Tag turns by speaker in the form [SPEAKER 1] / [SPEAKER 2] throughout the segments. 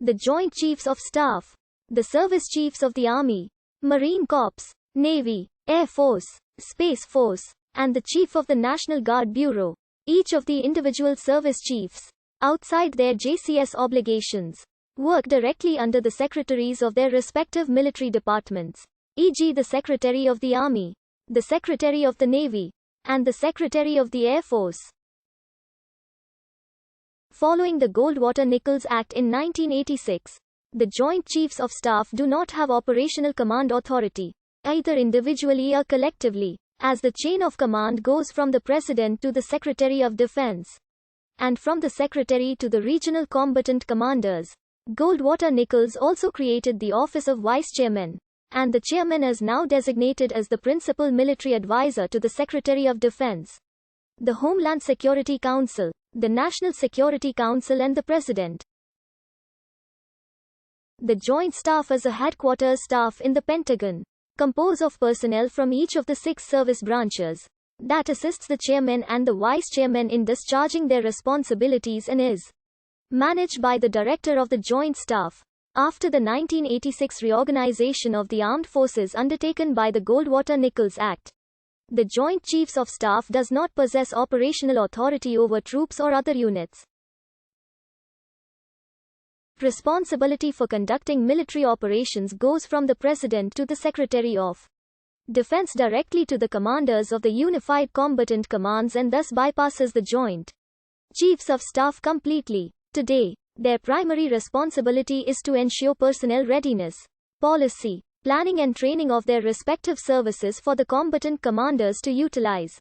[SPEAKER 1] the Joint Chiefs of Staff, the Service Chiefs of the Army, Marine Corps, Navy, Air Force, Space Force, and the Chief of the National Guard Bureau. Each of the individual service chiefs, outside their JCS obligations, work directly under the secretaries of their respective military departments, e.g. the Secretary of the Army, the Secretary of the Navy, and the Secretary of the Air Force. Following the Goldwater-Nichols Act in 1986, the Joint Chiefs of Staff do not have operational command authority, either individually or collectively, as the chain of command goes from the President to the Secretary of Defense, and from the Secretary to the regional combatant commanders. Goldwater-Nichols also created the Office of Vice Chairman, and the Chairman is now designated as the principal military advisor to the Secretary of Defense, the Homeland Security Council, the National Security Council, and the President. The Joint Staff is a headquarters staff in the Pentagon, composed of personnel from each of the 6 service branches, that assists the Chairman and the Vice Chairman in discharging their responsibilities and is managed by the Director of the Joint Staff. After the 1986 reorganization of the armed forces undertaken by the Goldwater-Nichols Act, the Joint Chiefs of Staff does not possess operational authority over troops or other units. Responsibility for conducting military operations goes from the President to the Secretary of Defense directly to the commanders of the Unified Combatant Commands and thus bypasses the Joint Chiefs of Staff completely. Today, their primary responsibility is to ensure personnel readiness, policy, planning and training of their respective services for the combatant commanders to utilize.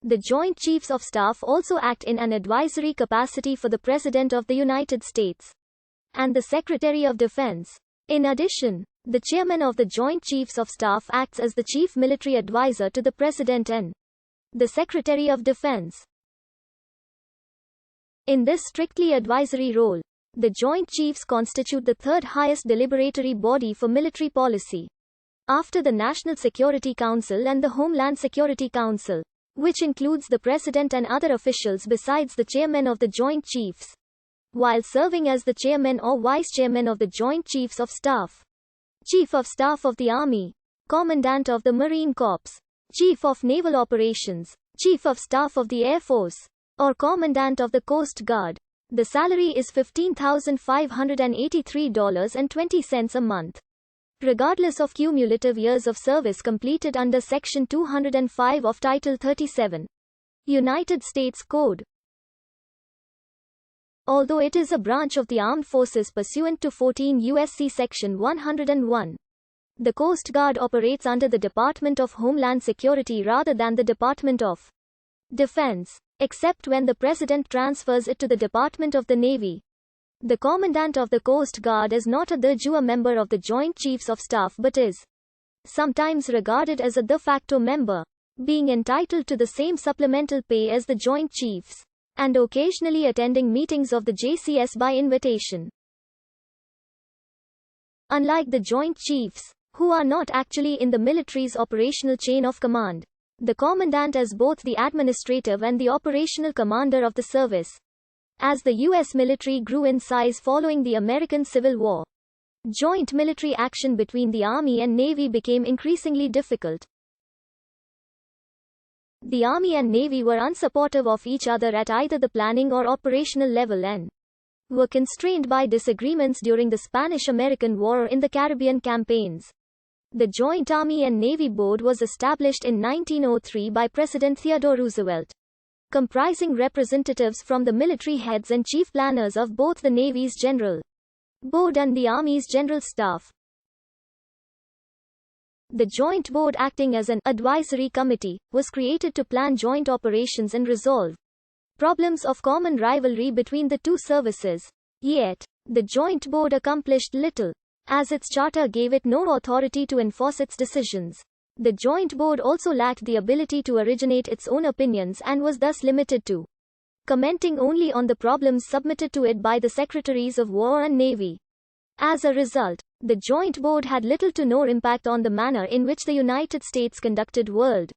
[SPEAKER 1] The Joint Chiefs of Staff also act in an advisory capacity for the President of the United States and the Secretary of Defense. In addition, the Chairman of the Joint Chiefs of Staff acts as the Chief Military Advisor to the President and the Secretary of Defense. In this strictly advisory role, the Joint Chiefs constitute the third highest deliberatory body for military policy, after the National Security Council and the Homeland Security Council, which includes the President and other officials besides the Chairman of the Joint Chiefs, while serving as the Chairman or Vice Chairman of the Joint Chiefs of Staff. Chief of Staff of the Army, Commandant of the Marine Corps, Chief of Naval Operations, Chief of Staff of the Air Force, or Commandant of the Coast Guard. The salary is $15,583.20 a month, regardless of cumulative years of service completed under Section 205 of Title 37, United States Code. Although it is a branch of the armed forces pursuant to 14 U.S.C. Section 101, the Coast Guard operates under the Department of Homeland Security rather than the Department of Defense, except when the President transfers it to the Department of the Navy. The Commandant of the Coast Guard is not a de jure member of the Joint Chiefs of Staff but is sometimes regarded as a de facto member, being entitled to the same supplemental pay as the Joint Chiefs, and occasionally attending meetings of the JCS by invitation. Unlike the Joint Chiefs, who are not actually in the military's operational chain of command, the Commandant is both the administrative and the operational commander of the service. As the U.S. military grew in size following the American Civil War, joint military action between the Army and Navy became increasingly difficult. The Army and Navy were unsupportive of each other at either the planning or operational level and were constrained by disagreements during the Spanish-American War or in the Caribbean campaigns. The Joint Army and Navy Board was established in 1903 by President Theodore Roosevelt, comprising representatives from the military heads and chief planners of both the Navy's General Board and the Army's General Staff. The Joint Board, acting as an advisory committee, was created to plan joint operations and resolve problems of common rivalry between the two services. Yet, the Joint Board accomplished little, as its charter gave it no authority to enforce its decisions. The Joint Board also lacked the ability to originate its own opinions and was thus limited to commenting only on the problems submitted to it by the Secretaries of War and Navy. As a result, the Joint Board had little to no impact on the manner in which the United States conducted World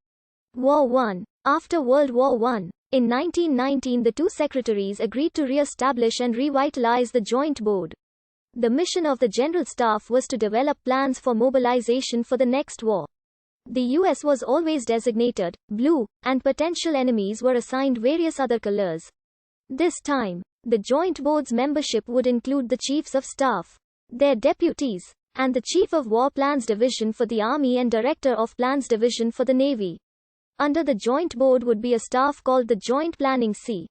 [SPEAKER 1] War I. After World War I, In 1919, the two secretaries agreed to re-establish and revitalize the Joint Board. The mission of the General Staff was to develop plans for mobilization for the next war. The US was always designated blue, and potential enemies were assigned various other colors. This time, the Joint Board's membership would include the Chiefs of Staff, their deputies, and the Chief of War Plans Division for the Army and Director of Plans Division for the Navy. Under the Joint Board would be a staff called the Joint Planning C.